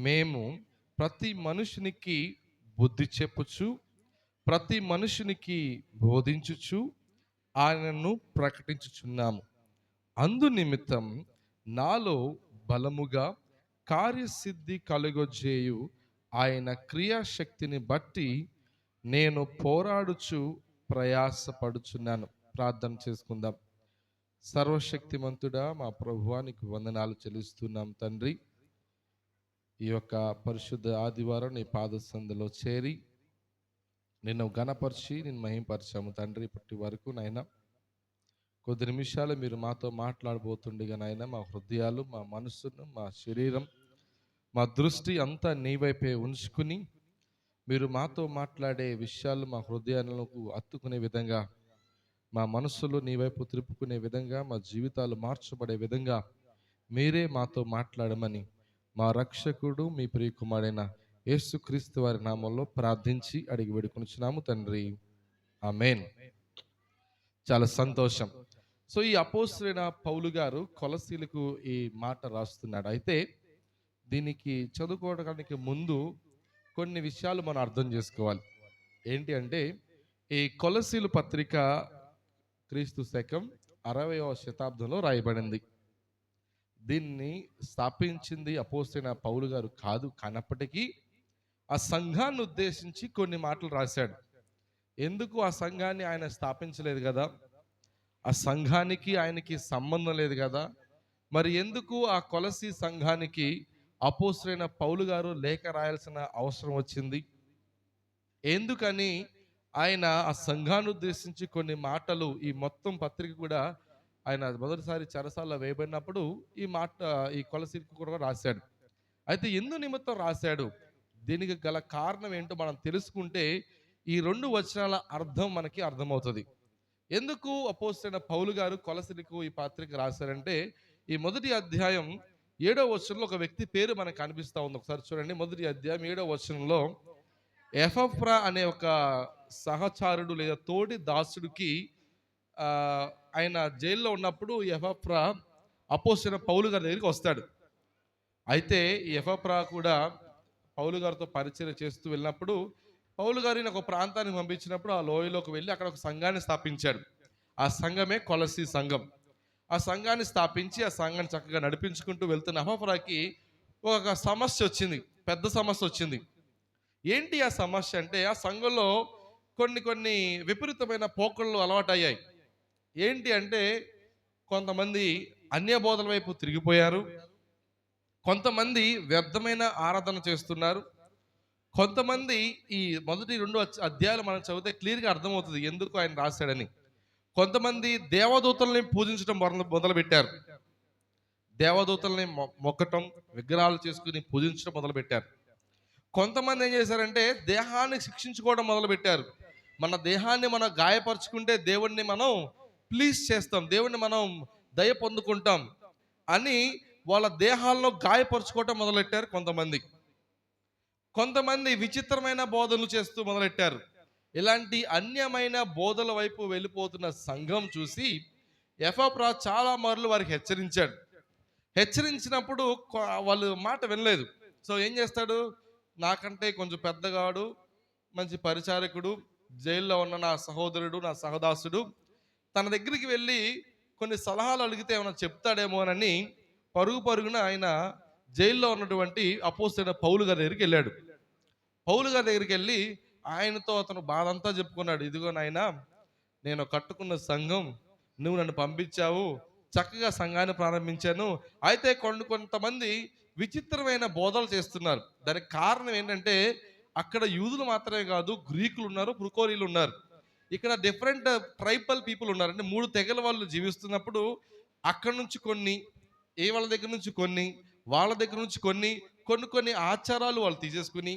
మేము ప్రతి మనుషునికి బుద్ధి చెప్పుచు, ప్రతి మనుషునికి బోధించుచు ఆయనను ప్రకటించుచున్నాము. అందు నిమిత్తం నాలో బలముగా కార్యసిద్ధి కలుగజేయు ఆయన క్రియాశక్తిని బట్టి నేను పోరాడుచు ప్రయాసపడుచున్నాను. ప్రార్థన చేసుకుందాం. సర్వశక్తిమంతుడా మా ప్రభువా, నీకు వందనాలు చెల్లిస్తున్నాం తండ్రి. ఈ యొక్క పరిశుద్ధ ఆదివారం నీ పాద సందులో చేరి నిన్ను ఘనపరిచి నిన్ను మహింపరిచాము తండ్రి. ఇప్పటి వరకు నాయనా కొద్ది నిమిషాలు మీరు మాతో మాట్లాడబోతుండగా నాయన, మా హృదయాలు, మా మనస్సును, మా శరీరం, మా దృష్టి అంతా నీ వైపే ఉంచుకుని మీరు మాతో మాట్లాడే విషయాలు మా హృదయాలకు హత్తుకునే విధంగా, మా మనస్సులు నీ వైపు తిరుపుకునే విధంగా, మా జీవితాలు మార్చబడే విధంగా మీరే మాతో మాట్లాడమని మా రక్షకుడు మీ ప్రియకుమారైన యేసుక్రీస్తు వారి నామంలో ప్రార్థించి అడిగి వేడుకొనుచున్నాము తండ్రి. ఆమేన్. చాలా సంతోషం. సో ఈ అపోస్తలుడైన పౌలు గారు కొలసీలకు ఈ మాట రాస్తున్నాడు. అయితే దీనికి చదువుకోవడానికి ముందు కొన్ని విషయాలు మనం అర్థం చేసుకోవాలి. ఏంటి అంటే, ఈ కొలసీలు పత్రిక క్రీస్తు శకం 60వ శతాబ్దంలో రాయబడింది. దీన్ని స్థాపించింది అపోస్తలుడైన పౌలు గారు కాదు, కానప్పటికీ ఆ సంఘాన్ని ఉద్దేశించి కొన్ని మాటలు రాశాడు. ఎందుకు ఆ సంఘాన్ని ఆయన స్థాపించలేదు కదా, ఆ సంఘానికి ఆయనకి సంబంధం లేదు కదా, మరి ఎందుకు ఆ కొలసీ సంఘానికి అపోస్తలుడైన పౌలు గారు లేఖ రాయాల్సిన అవసరం వచ్చింది? ఎందుకని ఆయన ఆ సంఘాన్ని ఉద్దేశించి కొన్ని మాటలు, ఈ మొత్తం పత్రిక కూడా ఆయన మొదటిసారి చెరసాలలో వేయబడినప్పుడు ఈ కొలసీకి కూడా రాశాడు. అయితే ఎందు నిమిత్తం రాశాడు, దీనికి గల కారణం ఏంటో మనం తెలుసుకుంటే ఈ 2 వచనాల అర్థం మనకి అర్థమవుతుంది. ఎందుకు అపోస్తలుడైన పౌలు గారు కొలసీలకు ఈ పత్రిక రాశారంటే, ఈ మొదటి అధ్యాయం 7వ వచనంలో ఒక వ్యక్తి పేరు మనకు కనిపిస్తూ ఉంది. ఒకసారి చూడండి. మొదటి అధ్యాయం 7వ వచనంలో ఎపఫ్రా అనే ఒక సహచారుడు లేదా తోటి దాసుడికి ఆయన జైల్లో ఉన్నప్పుడు ఎపఫ్రా అపోస్తలుడైన పౌలు గారి దగ్గరికి వస్తాడు. అయితే ఈ ఎపఫ్రా కూడా పౌలు గారితో పరిచయం చేస్తూ వెళ్ళినప్పుడు పౌలు గారిని ఒక ప్రాంతానికి పంపించినప్పుడు ఆ లోయలోకి వెళ్ళి అక్కడ ఒక సంఘాన్ని స్థాపించాడు. ఆ సంఘమే కొలసీ సంఘం. ఆ సంఘాన్ని స్థాపించి ఆ సంఘాన్ని చక్కగా నడిపించుకుంటూ వెళ్తున్న ఎపఫ్రాకి ఒక సమస్య వచ్చింది, పెద్ద సమస్య వచ్చింది. ఏంటి ఆ సమస్య అంటే, ఆ సంఘంలో కొన్ని విపరీతమైన పోకళ్ళు అలవాటయ్యాయి. ఏంటి అంటే, కొంతమంది అన్య బోధల వైపు తిరిగిపోయారు, కొంతమంది వ్యర్థమైన ఆరాధన చేస్తున్నారు, కొంతమంది ఈ మొదటి 2 అధ్యాయాలు మనం చదివితే క్లియర్గా అర్థమవుతుంది ఎందుకు ఆయన రాశాడని. కొంతమంది దేవదూతల్ని పూజించడం మొదలు పెట్టారు. దేవదూతల్ని మొక్కటం, విగ్రహాలు చేసుకుని పూజించడం మొదలు పెట్టారు. కొంతమంది ఏం చేశారంటే దేహాన్ని శిక్షించుకోవడం మొదలు పెట్టారు. మన దేహాన్ని మనం గాయపరుచుకుంటే దేవుణ్ణి మనం ప్లీజ్ చేస్తాం, దేవుణ్ణి మనం దయ పొందుకుంటాం అని వాళ్ళ దేహాల్లో గాయపరుచుకోవటం మొదలెట్టారు కొంతమంది విచిత్రమైన బోధనలు చేస్తూ మొదలెట్టారు. ఇలాంటి అన్యమైన బోధల వైపు వెళ్ళిపోతున్న సంఘం చూసి ఎపఫ్రా చాలా మార్లు వారికి హెచ్చరించినప్పుడు వాళ్ళు మాట వినలేదు. సో ఏం చేస్తాడు, నాకంటే కొంచెం పెద్దగాడు, మంచి పరిచారకుడు, జైల్లో ఉన్న నా సహోదరుడు, నా సహదాసుడు, తన దగ్గరికి వెళ్ళి కొన్ని సలహాలు అడిగితే ఏమైనా చెప్తాడేమోనని పరుగున ఆయన జైల్లో ఉన్నటువంటి అపోస్తలుడైన పౌలు గారి దగ్గరికి వెళ్ళాడు. పౌలు గారి దగ్గరికి వెళ్ళి ఆయనతో అతను బాధ అంతా చెప్పుకున్నాడు. ఇదిగో నాయనా, నేను కట్టుకున్న సంఘం, నువ్వు నన్ను పంపించావు, చక్కగా సంఘాన్ని ప్రారంభించాను. అయితే కొంతమంది విచిత్రమైన బోధలు చేస్తున్నారు. దానికి కారణం ఏంటంటే, అక్కడ యూదులు మాత్రమే కాదు, గ్రీకులు ఉన్నారు, పుర్కోరీలు ఉన్నారు. ఇక్కడ డిఫరెంట్ ట్రైబల్ పీపుల్ ఉన్నారు. అంటే 3 తెగల వాళ్ళు జీవిస్తున్నప్పుడు అక్కడ నుంచి వాళ్ళ దగ్గర నుంచి వాళ్ళ దగ్గర నుంచి కొన్ని ఆచారాలు వాళ్ళు తీసేసుకుని,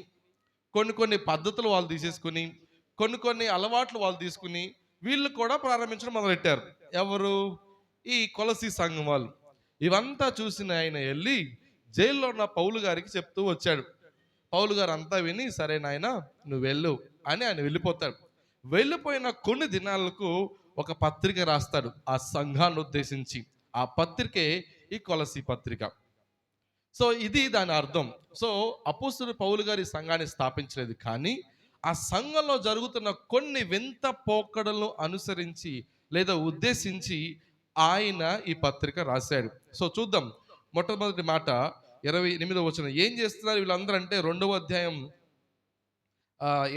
కొన్ని పద్ధతులు వాళ్ళు తీసేసుకుని, కొన్ని అలవాట్లు వాళ్ళు తీసుకుని వీళ్ళు కూడా ప్రారంభించడం మొదలెట్టారు. ఎవరు? ఈ కొలసీ సంఘం వాళ్ళు. ఇవంతా చూసిన ఆయన వెళ్ళి జైల్లో ఉన్న పౌలు గారికి చెప్తూ వచ్చాడు. పౌలు గారు అంతా విని, సరే నాయనా నువ్వు వెళ్ళు అని ఆయన వెళ్ళిపోతాడు. వెళ్ళిపోయిన కొన్ని దినాలకు ఒక పత్రిక రాస్తాడు ఆ సంఘాన్ని ఉద్దేశించి. ఆ పత్రికే ఈ కొలసీ పత్రిక. సో ఇది దాని అర్థం. సో అపోస్తలుడు పౌలు గారి సంఘాన్ని స్థాపించలేదు, కానీ ఆ సంఘంలో జరుగుతున్న కొన్ని వింత పోకడలను అనుసరించి లేదా ఉద్దేశించి ఆయన ఈ పత్రిక రాశాడు. సో చూద్దాం. మొట్టమొదటి మాట 28వ వచనం. ఏం చేస్తున్నారు వీళ్ళందరూ అంటే 2వ అధ్యాయం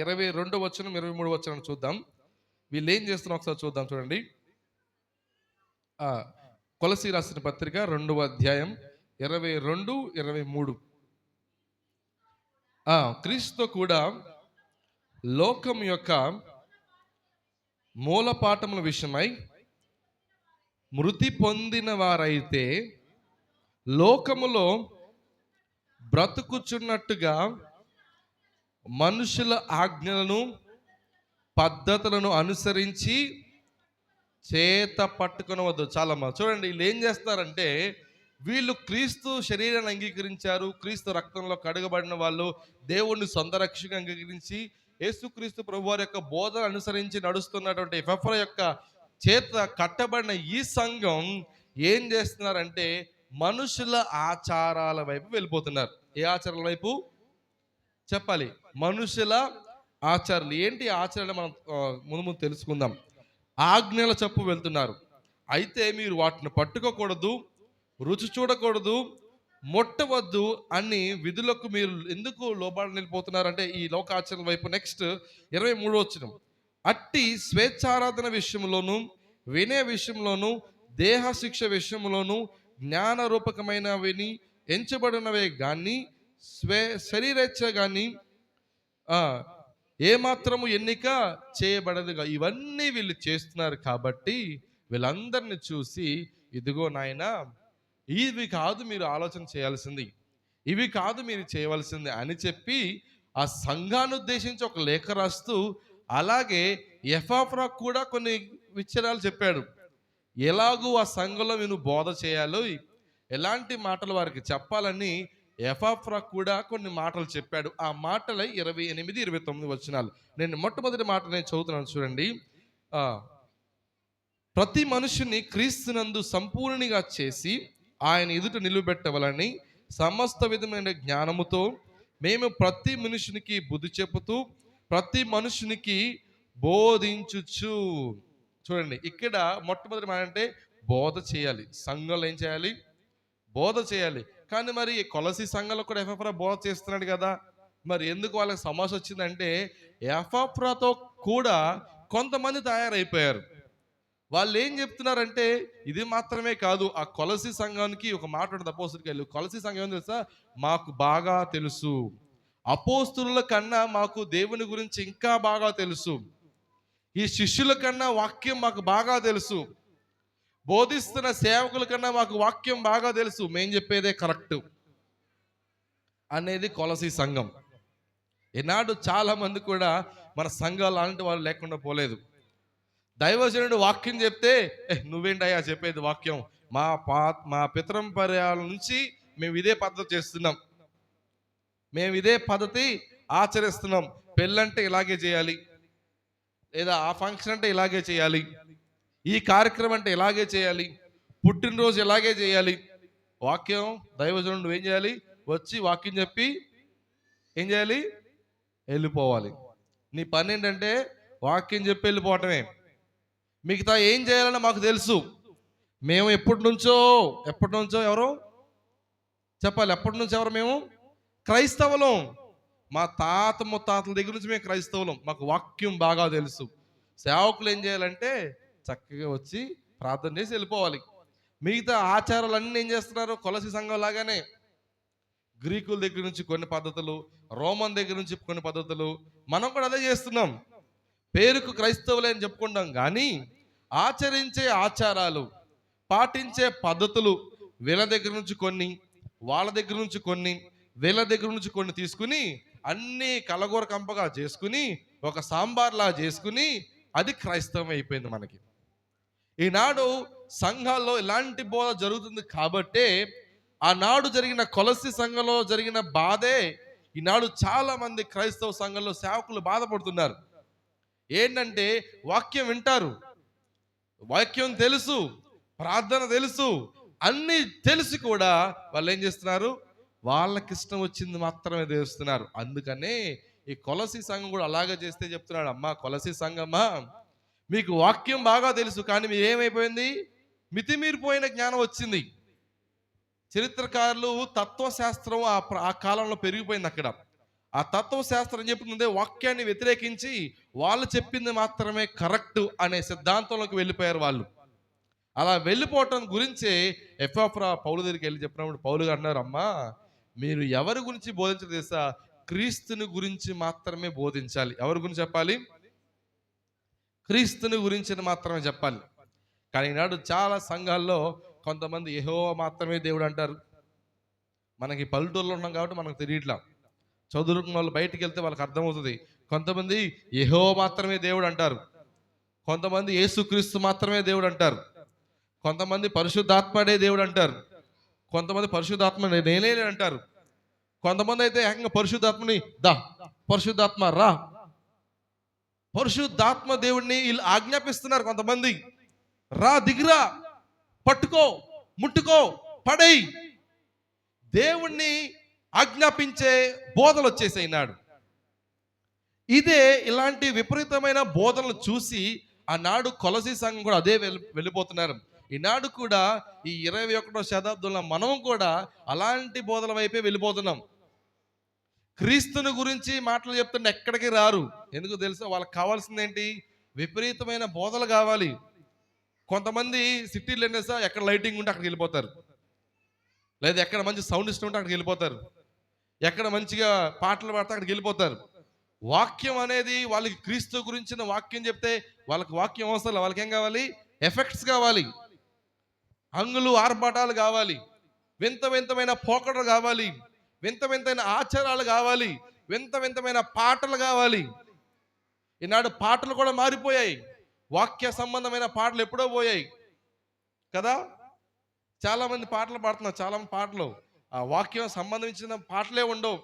22వ వచనం 23వ వచనం చూద్దాం. వీళ్ళు ఏం చేస్తున్నారు ఒకసారి చూద్దాం. చూడండి. కొలసీ రాసిన పత్రిక 2వ అధ్యాయం 22, 23. క్రీస్తుతో కూడా లోకం యొక్క మూలపాఠముల విషయమై మృతి పొందిన వారైతే లోకములో బ్రతుకుచున్నట్టుగా మనుషుల ఆజ్ఞలను పద్ధతులను అనుసరించి చేత పట్టుకొనవద్దు. చాలా చూడండి, వీళ్ళు ఏం చేస్తారంటే, వీళ్ళు క్రీస్తు శరీరాన్ని అంగీకరించారు, క్రీస్తు రక్తంలో కడగబడిన వాళ్ళు, దేవుణ్ణి సొంత రక్షగా అంగీకరించి యేసుక్రీస్తు ప్రభువారి యొక్క బోధన అనుసరించి నడుస్తున్నటువంటి ఎఫెఫ్రా యొక్క చేత కట్టబడిన ఈ సంఘం ఏం చేస్తున్నారంటే మనుషుల ఆచారాల వైపు వెళ్ళిపోతున్నారు. ఏ ఆచారాల వైపు చెప్పాలి? మనుషుల ఆచారాలు. ఏంటి ఆచారాలు మనం ముందు తెలుసుకుందాం. ఆజ్ఞల చప్పు వెళ్తున్నారు. అయితే మీరు వాటిని పట్టుకోకూడదు, రుచి చూడకూడదు, ముట్టవద్దు అని విధులకు మీరు ఎందుకు లోబడి వెళ్ళిపోతున్నారంటే ఈ లోకాచరణ వైపు. నెక్స్ట్ 23వ వచనం. అట్టి స్వేచ్ఛారాధన విషయంలోను, వినయ విషయంలోను, దేహ శిక్ష విషయంలోను, జ్ఞాన రూపకమైనవిని ఎంచబడినవే కానీ శరీరేచ్ఛ కానీ ఏమాత్రము ఎన్నిక చేయబడదుగా. ఇవన్నీ వీళ్ళు చేస్తున్నారు కాబట్టి వీళ్ళందరినీ చూసి, ఇదిగో నాయనా, ఇవి కాదు మీరు ఆలోచన చేయాల్సింది, ఇవి కాదు మీరు చేయవలసింది అని చెప్పి ఆ సంఘాన్ని ఉద్దేశించి ఒక లేఖ రాస్తూ, అలాగే ఎఫెఫ్రా కూడా కొన్ని విషయాలు చెప్పాడు. ఎలాగూ ఆ సంఘంలో మీరు బోధ చేయాలో, ఎలాంటి మాటలు వారికి చెప్పాలని ఎఫెఫ్రా కూడా కొన్ని మాటలు చెప్పాడు. ఆ మాటలై 28, 29 వచనాలు. నేను మొట్టమొదటి మాట నేను చదువుతున్నాను, చూడండి. ప్రతి మనుషుని క్రీస్తునందు సంపూర్ణిగా చేసి ఆయన ఎదుట నిలువబెట్టవలని సమస్త విధమైన జ్ఞానముతో మేము ప్రతి మనుషునికి బుద్ధి చెప్పుతూ ప్రతి మనుషునికి బోధించుచు. చూడండి, ఇక్కడ మొట్టమొదటి మాట అంటే బోధ చేయాలి. సంఘంలో ఏం చేయాలి? బోధ చేయాలి. కానీ మరి కొలసీ సంఘంలో కూడా ఎఫెఫ్రా బోధ చేస్తున్నాడు కదా, మరి ఎందుకు వాళ్ళకి సమస్య వచ్చిందంటే ఎఫెఫ్రాతో కూడా కొంతమంది తయారైపోయారు. వాళ్ళు ఏం చెప్తున్నారంటే ఇది మాత్రమే కాదు, ఆ కొలసీ సంఘానికి ఒక మాట ఉంటుంది అపోస్తులకి వెళ్ళి. కొలసీ సంఘం ఏం తెలుసా? మాకు బాగా తెలుసు, అపోస్తుల కన్నా మాకు దేవుని గురించి ఇంకా బాగా తెలుసు, ఈ శిష్యుల కన్నా వాక్యం మాకు బాగా తెలుసు, బోధిస్తున్న సేవకుల కన్నా మాకు వాక్యం బాగా తెలుసు, మేం చెప్పేదే కరెక్ట్ అనేది కొలసీ సంఘం. ఈనాడు చాలా మంది కూడా మన సంఘాలు అలాంటి వాళ్ళు లేకుండా పోలేదు. దైవజనుడు వాక్యం చెప్తే నువ్వేంటయ్యా చెప్పేది వాక్యం, మా పితరంపర్యాల నుంచి మేము ఇదే పద్ధతి చేస్తున్నాం, మేము ఇదే పద్ధతి ఆచరిస్తున్నాం, పెళ్ళంటే ఇలాగే చేయాలి, లేదా ఆ ఫంక్షన్ అంటే ఇలాగే చేయాలి, ఈ కార్యక్రమం అంటే ఇలాగే చేయాలి, పుట్టినరోజు ఇలాగే చేయాలి. వాక్యం దైవజనుడు నువ్వేం చేయాలి? వచ్చి వాక్యం చెప్పి ఏం చేయాలి? వెళ్ళిపోవాలి. నీ పని ఏంటంటే వాక్యం చెప్పి వెళ్ళిపోవటమే. మిగతా ఏం చేయాలని మాకు తెలుసు. మేము ఎప్పటి నుంచో ఎవరు చెప్పాలి? ఎప్పటి నుంచి ఎవరు? మేము క్రైస్తవులం. మా తాత ముత్తాతల దగ్గర నుంచి మేము క్రైస్తవులం, మాకు వాక్యం బాగా తెలుసు. సేవకులు ఏం చేయాలంటే చక్కగా వచ్చి ప్రార్థన చేసి వెళ్ళిపోవాలి. మిగతా ఆచారాలన్నీ ఏం చేస్తున్నారు? కొలసీ సంఘం లాగానే గ్రీకుల దగ్గర నుంచి కొన్ని పద్ధతులు, రోమన్ దగ్గర నుంచి కొన్ని పద్ధతులు, మనం కూడా అదే చేస్తున్నాం. పేరుకు క్రైస్తవులే అని చెప్పుకుంటాం, కానీ ఆచరించే ఆచారాలు, పాటించే పద్ధతులు వీళ్ళ దగ్గర నుంచి కొన్ని, వాళ్ళ దగ్గర నుంచి కొన్ని, వీళ్ళ దగ్గర నుంచి కొన్ని తీసుకుని అన్నీ కలగూర కంపగా చేసుకుని ఒక సాంబార్లా చేసుకుని అది క్రైస్తవం అయిపోయింది మనకి. ఈనాడు సంఘాల్లో ఇలాంటి బోధ జరుగుతుంది కాబట్టే ఆనాడు జరిగిన కొలసీ సంఘంలో జరిగిన బాధే ఈనాడు చాలా మంది క్రైస్తవ సంఘంలో సేవకులు బాధపడుతున్నారు. ఏంటంటే వాక్యం వింటారు, వాక్యం తెలుసు, ప్రార్థన తెలుసు, అన్నీ తెలిసి కూడా వాళ్ళు ఏం చేస్తున్నారు? వాళ్ళకి ఇష్టం వచ్చింది మాత్రమే చేస్తున్నారు. అందుకనే ఈ కొలసి సంఘం కూడా అలాగే చేస్తే చెప్తున్నాడు, అమ్మా కొలసి సంఘమా, మీకు వాక్యం బాగా తెలుసు, కానీ మీరు ఏమైపోయింది, మితిమీరిపోయిన జ్ఞానం వచ్చింది. చరిత్రకారులు తత్వశాస్త్రం ఆ కాలంలో పెరిగిపోయింది అక్కడ. ఆ తత్వశాస్త్రం చెప్తుంది వాక్యాన్ని వ్యతిరేకించి వాళ్ళు చెప్పింది మాత్రమే కరెక్ట్ అనే సిద్ధాంతంలోకి వెళ్ళిపోయారు వాళ్ళు. అలా వెళ్ళిపోవటం గురించే ఎఫ్రాఫా పౌలు దగ్గరికి వెళ్ళి చెప్పినప్పుడు పౌలు గారు అన్నారు, అమ్మా మీరు ఎవరి గురించి బోధించాలి తెలుసా, క్రీస్తుని గురించి మాత్రమే బోధించాలి. ఎవరి గురించి చెప్పాలి, క్రీస్తుని గురించి మాత్రమే చెప్పాలి. కానీ ఈనాడు చాలా సంఘాల్లో కొంతమంది యెహోవా మాత్రమే దేవుడు అంటారు. మనకి పల్లెటూరులో ఉన్నాం కాబట్టి మనకు తెలియట్లా, చదువుకున్న వాళ్ళు బయటికి వెళ్తే వాళ్ళకి అర్థమవుతుంది. కొంతమంది యెహోవా మాత్రమే దేవుడు అంటారు, కొంతమంది యేసుక్రీస్తు మాత్రమే దేవుడు అంటారు, కొంతమంది పరిశుద్ధాత్మడే దేవుడు అంటారు, కొంతమంది పరిశుద్ధాత్మ నేనే అంటారు, కొంతమంది అయితే ఏకంగా పరిశుద్ధాత్మని పరిశుద్ధాత్మ రా, పరిశుద్ధాత్మ దేవుడిని వీళ్ళు ఆజ్ఞాపిస్తున్నారు. కొంతమంది రా, దిగిరా, పట్టుకో, ముట్టుకో, పడేయి, దేవుణ్ణి ఆజ్ఞాపించే బోధలు వచ్చేసాయినాడు. ఇదే ఇలాంటి విపరీతమైన బోధనలు చూసి ఆనాడు కొలసీ సంఘం కూడా అదే వెళ్ళిపోతున్నారు. ఈనాడు కూడా ఈ 21వ శతాబ్దంలో మనం కూడా అలాంటి బోధల వైపే వెళ్ళిపోతున్నాం. క్రీస్తుని గురించి మాటలు చెప్తుంటే ఎక్కడికి రారు. ఎందుకు తెలుసా, వాళ్ళకి కావాల్సింది ఏంటి, విపరీతమైన బోధలు కావాలి. కొంతమంది సిటీలో ఏంటేసా, ఎక్కడ లైటింగ్ ఉంటే అక్కడికి వెళ్ళిపోతారు, లేదా ఎక్కడ మంచి సౌండ్ సిస్టమ్ ఉంటే అక్కడికి వెళ్ళిపోతారు, ఎక్కడ మంచిగా పాటలు పాడితే అక్కడికి వెళ్ళిపోతారు. వాక్యం అనేది వాళ్ళకి క్రీస్తు గురించిన వాక్యం చెప్తే వాళ్ళకి వాక్యం అవసరం, వాళ్ళకి ఏం కావాలి, ఎఫెక్ట్స్ కావాలి, హంగులు ఆర్భాటాలు కావాలి, వింత వింతమైన పోకడలు కావాలి, వింత వింతైన ఆచారాలు కావాలి, వింత వింతమైన పాటలు కావాలి. ఈనాడు పాటలు కూడా మారిపోయాయి. వాక్య సంబంధమైన పాటలు ఎప్పుడో పోయాయి కదా. చాలా మంది పాటలు పాడుతున్నారు, చాలా మంది పాటలు ఆ వాక్యం సంబంధించిన పాటలే ఉండవు.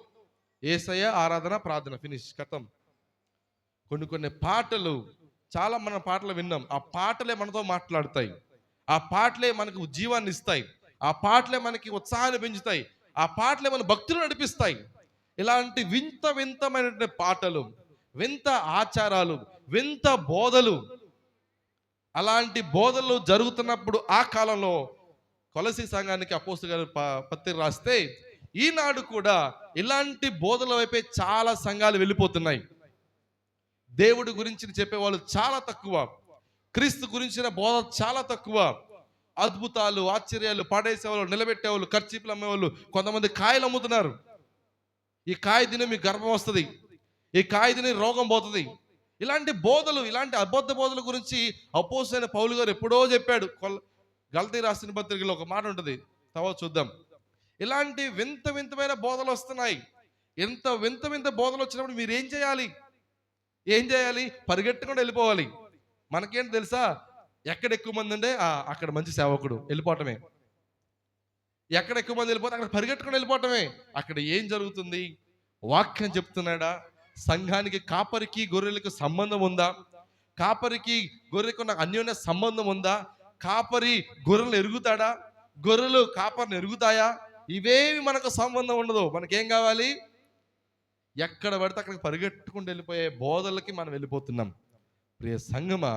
యేసయ్య ఆరాధన ప్రార్థన ఫినిష్ కథం. కొన్ని పాటలు చాలా మన పాటలు విన్నాం, ఆ పాటలే మనతో మాట్లాడతాయి, ఆ పాటలే మనకు జీవాన్ని ఇస్తాయి, ఆ పాటలే మనకి ఉత్సాహాన్ని పెంచుతాయి, ఆ పాటలే మన భక్తులు నడిపిస్తాయి. ఇలాంటి వింత వింతమైన పాటలు, వింత ఆచారాలు, వింత బోధలు, అలాంటి బోధలు జరుగుతున్నప్పుడు ఆ కాలంలో కొలసీ సంఘానికి అపోస్తలుల గారు పత్రిక రాస్తే, ఈనాడు కూడా ఇలాంటి బోధల వైపే చాలా సంఘాలు వెళ్ళిపోతున్నాయి. దేవుడి గురించి చెప్పేవాళ్ళు చాలా తక్కువ, క్రీస్తు గురించిన బోధ చాలా తక్కువ. అద్భుతాలు, ఆశ్చర్యాలు, పడేసేవాళ్ళు, నిలబెట్టేవాళ్ళు, కర్చీపులు అమ్మేవాళ్ళు, కొంతమంది కాయలు అమ్ముతున్నారు. ఈ కాయ తిని మీకు గర్భం వస్తుంది, ఈ కాయ తిని రోగం పోతుంది. ఇలాంటి బోధలు, ఇలాంటి అబద్ధ బోధల గురించి అపోస్తలుడైన పౌలు గారు ఎప్పుడో చెప్పాడు. గలతీ రాసిన పత్రికలో ఒక మాట ఉంటుంది, తర్వాత చూద్దాం. ఇలాంటి వింత వింతమైన బోధలు వస్తున్నాయి. ఎంత వింత వింత బోధలు వచ్చినప్పుడు మీరు ఏం చేయాలి, పరిగెట్టకుండా వెళ్ళిపోవాలి. మనకేంటి తెలుసా, ఎక్కడ ఎక్కువ మంది ఉంటే అక్కడ మంచి సేవకుడు, వెళ్ళిపోవటమే. ఎక్కడ ఎక్కువ మంది వెళ్ళిపోతే అక్కడ పరిగెట్టుకుని వెళ్ళిపోవటమే. అక్కడ ఏం జరుగుతుంది, వాక్యం చెప్తున్నాడా, సంఘానికి కాపరికి గొర్రెలకు సంబంధం ఉందా, కాపరికి గొర్రెకు నాకు అన్యోన్య సంబంధం ఉందా, కాపరి గొర్రెలు ఎరుగుతాడా, గొర్రెలు కాపరిని ఎరుగుతాయా, ఇవేవి మనకు సంబంధం ఉండదు. మనకేం కావాలి, ఎక్కడ పడితే అక్కడికి పరిగెట్టుకుంటూ వెళ్ళిపోయే బోధలకి మనం వెళ్ళిపోతున్నాం. ప్రియ సంఘమా,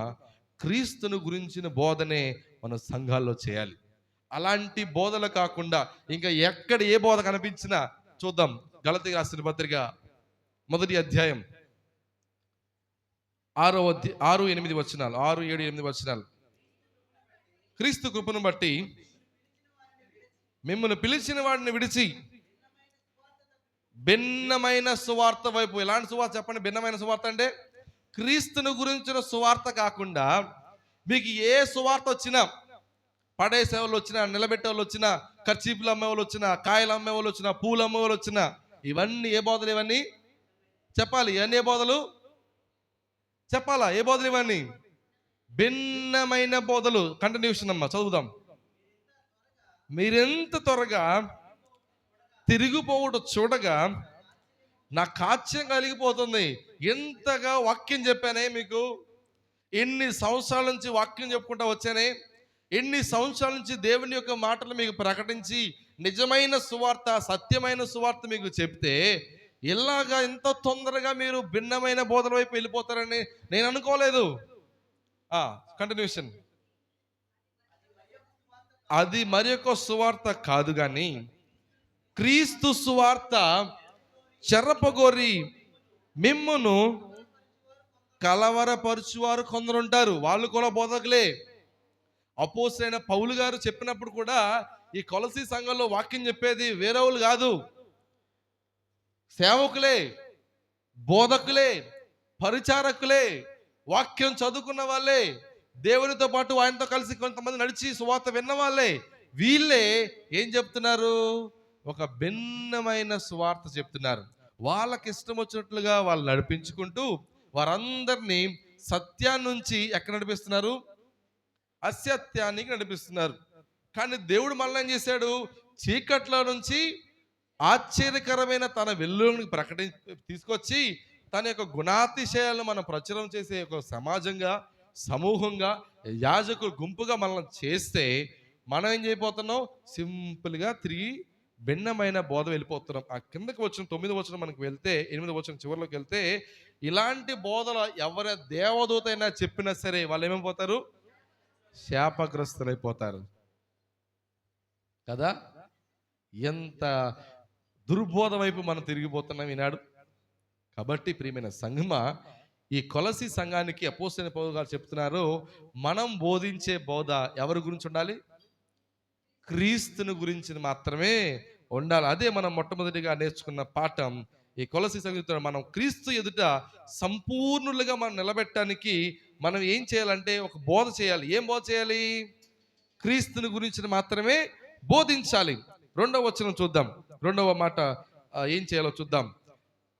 క్రీస్తుని గురించిన బోధనే మన సంఘాల్లో చేయాలి. అలాంటి బోధలు కాకుండా ఇంకా ఎక్కడ ఏ బోధ కనిపించినా చూద్దాం. గలతీ రాసిన పత్రిక 1వ అధ్యాయం 6-8 వచనాలు, 6-7-8 వచనాలు. క్రీస్తు కృపను బట్టి మిమ్మల్ని పిలిచిన వాడిని విడిచి భిన్నమైన సువార్త వైపు. ఎలాంటి సువార్త చెప్పండి, భిన్నమైన సువార్త అంటే క్రీస్తుని గురించిన సువార్త కాకుండా మీకు ఏ సువార్త వచ్చినా, పడేసే వాళ్ళు వచ్చినా, నిలబెట్టే వాళ్ళు వచ్చినా, కర్చీపులు అమ్మే వాళ్ళు వచ్చినా, కాయలు అమ్మే వాళ్ళు వచ్చినా, పూలు అమ్మే వాళ్ళు వచ్చినా, ఇవన్నీ ఏ బోధలు, ఇవన్నీ చెప్పాలి. ఇవన్నీ ఏ బోధలు చెప్పాలా, ఏ బోధలు ఇవన్నీ, భిన్నమైన బోధలు. కంటిన్యూషన్ అమ్మా, చదువుదాం. మీరెంత త్వరగా తిరిగిపోవడం చూడగా నా కాచ్యం కలిగిపోతుంది. ఎంతగా వాక్యం చెప్పానే మీకు, ఎన్ని సంవత్సరాల నుంచి వాక్యం చెప్పుకుంటా వచ్చానే, ఎన్ని సంవత్సరాల నుంచి దేవుని యొక్క మాటలు మీకు ప్రకటించి నిజమైన సువార్త, సత్యమైన సువార్త మీకు చెప్తే ఇలాగా ఎంత తొందరగా మీరు భిన్నమైన బోధన వైపు వెళ్ళిపోతారని నేను అనుకోలేదు. కంటిన్యూషన్. అది మరి యొక్క సువార్త కాదు, కానీ క్రీస్తు సువార్త చెరపగోరి మిమ్మును కలవరపరుచువారు కొందరు ఉంటారు. వాళ్ళు కూడా బోధకులే. అపోస్తలుడైన పౌలు గారు చెప్పినప్పుడు కూడా ఈ కొలసీ సంఘంలో వాక్యం చెప్పేది వేరే వాళ్ళు కాదు, సేవకులే, బోధకులే, పరిచారకులే, వాక్యం చదువుకున్న వాళ్ళే, దేవునితో పాటు ఆయనతో కలిసి కొంతమంది నడిచి సువార్త విన్న వాళ్ళే. వీళ్ళే ఏం చెప్తున్నారు? ఒక భిన్నమైన సువార్త చెప్తున్నారు. వాళ్ళకి ఇష్టం వచ్చినట్లుగా వాళ్ళు నడిపించుకుంటూ వారందరినీ సత్యాన్ని నుంచి ఎక్కడ నడిపిస్తున్నారు? అసత్యానికి నడిపిస్తున్నారు. కానీ దేవుడు మళ్ళీ ఏం చేశాడు? చీకట్లో నుంచి ఆశ్చర్యకరమైన తన వెలుగుని తీసుకొచ్చి తన యొక్క గుణాతిశయాలను మనం ప్రచురం చేసే ఒక సమాజంగా, సమూహంగా, యాజకులు గుంపుగా మనల్ని చేస్తే మనం ఏం చేయబోతున్నాం? సింపుల్గా తిరిగి భిన్నమైన బోధ వెళ్ళిపోతున్నాం. ఆ కిందకి వచ్చిన 9వ వచనం మనకు వెళ్తే, 8వ వచనం చివరిలోకి వెళ్తే, ఇలాంటి బోధలు ఎవరి దేవదూత అయినా చెప్పినా సరే వాళ్ళు ఏమైపోతారు? శాపగ్రస్తులైపోతారు కదా. ఎంత దుర్బోధ వైపు మనం తిరిగిపోతున్నాం ఈనాడు. కాబట్టి ప్రియమైన సంఘమా, ఈ కొలసీ సంఘానికి అపోస్తలుడైన పౌలు గారు చెప్తున్నారు, మనం బోధించే బోధ ఎవరి గురించి ఉండాలి? క్రీస్తుని గురించి మాత్రమే ఉండాలి. అదే మనం మొట్టమొదటిగా నేర్చుకున్న పాఠం. ఈ కొలసీ సంఘం మనం క్రీస్తు ఎదుట సంపూర్ణులుగా మనం నిలబెట్టడానికి మనం ఏం చేయాలంటే ఒక బోధ చేయాలి. ఏం బోధ చేయాలి? క్రీస్తుని గురించి మాత్రమే బోధించాలి. 2వ వచనం చూద్దాం. 2వ మాట ఏం చేయాలో చూద్దాం.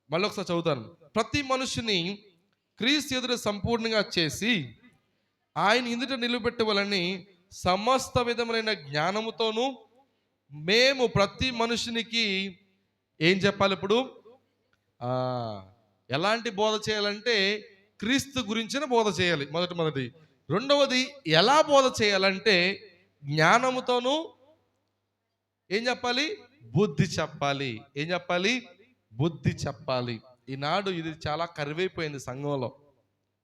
మళ్ళీ ఒకసారి చదువుతాను. ప్రతి మనుషుని క్రీస్తు ఎదుట సంపూర్ణంగా చేసి ఆయన ఎదుట నిలబెట్టవాలని సమస్త విధములైన జ్ఞానముతోనూ మేము ప్రతి మనుషునికి ఏం చెప్పాలి? ఇప్పుడు ఎలాంటి బోధ చేయాలంటే క్రీస్తు గురించిన బోధ చేయాలి. మొదటి. రెండవది, ఎలా బోధ చేయాలంటే జ్ఞానముతోనూ ఏం చెప్పాలి? బుద్ధి చెప్పాలి. ఏం చెప్పాలి? బుద్ధి చెప్పాలి. ఈనాడు ఇది చాలా కరువైపోయింది సంఘంలో.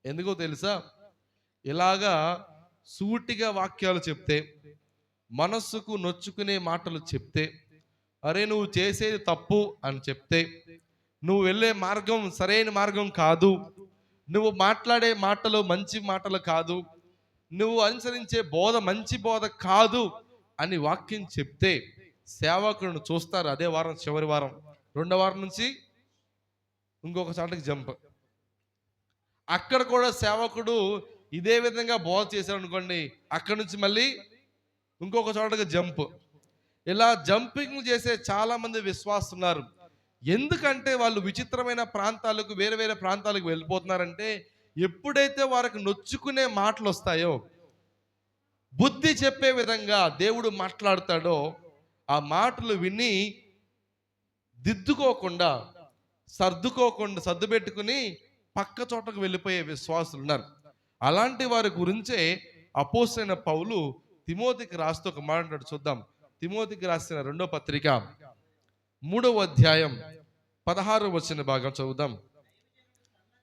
ఎందుకో తెలుసా? ఇలాగా సూటిగా వాక్యాలు చెప్తే, మనస్సుకు నొచ్చుకునే మాటలు చెప్తే, అరే నువ్వు చేసేది తప్పు అని చెప్తే, నువ్వు వెళ్ళే మార్గం సరైన మార్గం కాదు, నువ్వు మాట్లాడే మాటలు మంచి మాటలు కాదు, నువ్వు అనుసరించే బోధ మంచి బోధ కాదు అని వాక్యం చెప్తే సేవకులను చూస్తారు. అదే వారం చివరి వారం, 2వ వారం నుంచి ఇంకొక చాటకి జంప్. అక్కడ కూడా సేవకుడు ఇదే విధంగా బోధ చేశాడు అనుకోండి, అక్కడ నుంచి మళ్ళీ ఇంకొక చోటకి జంప్. ఇలా జంపింగ్ చేసే చాలా మంది విశ్వాసులు ఉన్నారు. ఎందుకంటే వాళ్ళు విచిత్రమైన ప్రాంతాలకు, వేరే వేరే ప్రాంతాలకు వెళ్ళిపోతున్నారంటే, ఎప్పుడైతే వారికి నొచ్చుకునే మాటలు వస్తాయో, బుద్ధి చెప్పే విధంగా దేవుడు మాట్లాడతాడో, ఆ మాటలు విని దిద్దుకోకుండా, సర్దుపెట్టుకుని పక్క చోటకు వెళ్ళిపోయే విశ్వాసులు ఉన్నారు. అలాంటి వారి గురించే అపోస్తలుడైన పౌలు తిమోతికి రాస్తూ ఒక మాట చూద్దాం. తిమోతికి రాసిన 2వ పత్రిక 3వ అధ్యాయం 16వ వచన భాగం చదువుదాం.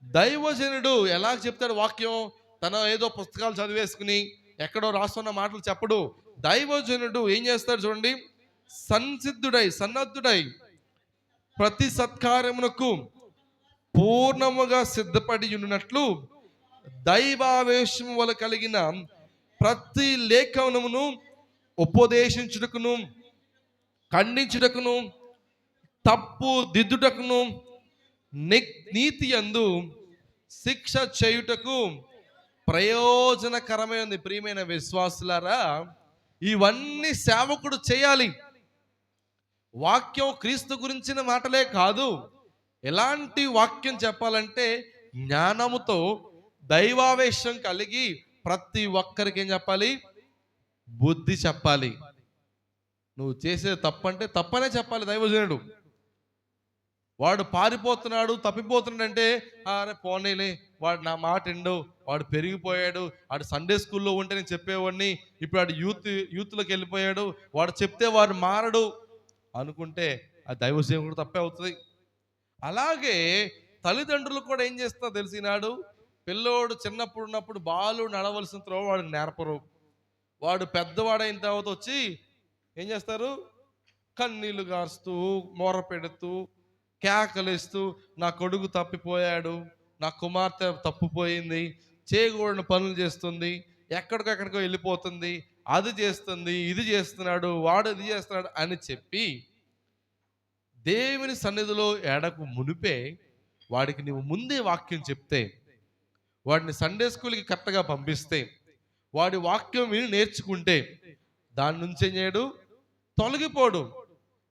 దైవజనుడు ఎలా చెప్తాడు వాక్యం? తన ఏదో పుస్తకాలు చదివేసుకుని ఎక్కడో రాస్తున్న మాటలు చెప్పడు. దైవజనుడు ఏం చేస్తాడు చూడండి. సన్నద్ధుడై ప్రతి సత్కార్యమునకు పూర్ణముగా సిద్ధపడి ఉన్నట్లు దైవావేశము వల్ల కలిగిన ప్రతి లేఖనమును ఉపదేశించుటకును, ఖండించుటకును, తప్పు దిద్దుటకును, నీతి యందు శిక్ష చేయుటకు ప్రయోజనకరమైనది. ప్రియమైన విశ్వాసులారా, ఇవన్నీ సేవకుడు చేయాలి. వాక్యం క్రీస్తు గురించిన మాటలే కాదు. ఎలాంటి వాక్యం చెప్పాలంటే జ్ఞానముతో దైవావేశం కలిగి ప్రతి ఒక్కరికి ఏం చెప్పాలి? బుద్ధి చెప్పాలి. నువ్వు చేసే తప్పంటే తప్పనే చెప్పాలి దైవజనుడు. వాడు పారిపోతున్నాడు, తప్పిపోతున్నాడు అంటే అరే పోనీలే, వాడు నా మాట ఎండు, వాడు పెరిగిపోయాడు, వాడు సండే స్కూల్లో ఉంటే నేను చెప్పేవాడిని, ఇప్పుడు వాడు యూత్లోకి వెళ్ళిపోయాడు, వాడు చెప్తే వాడు మారడు అనుకుంటే ఆ దైవ సేవకుడు తప్పే అవుతుంది. అలాగే తల్లిదండ్రులు కూడా ఏం చేస్తున్నా తెలిసినాడు, పిల్లోడు చిన్నప్పుడు ఉన్నప్పుడు బాలు నడవలసిన త్రోవ వాడికి నేర్పరు. వాడు పెద్దవాడైన తర్వాత వచ్చి ఏం చేస్తారు, కన్నీళ్లు గారుస్తూ మొర పెడుతూ కేకలేస్తూ నా కొడుకు తప్పిపోయాడు, నా కుమార్తె తప్పిపోయింది, చేయకూడని పనులు చేస్తుంది, ఎక్కడికో వెళ్ళిపోతుంది, అది చేస్తుంది, ఇది చేస్తున్నాడు, వాడు ఇది చేస్తున్నాడు అని చెప్పి దేవుని సన్నిధిలో ఎడకు మునిపే వాడికి నువ్వు ముందే వాక్యం చెప్తే, వాడిని సండే స్కూల్కి కరెక్ట్గా పంపిస్తే, వాడి వాక్యం విని నేర్చుకుంటే దాని నుంచి ఏం చేయడు, తొలగిపోడు.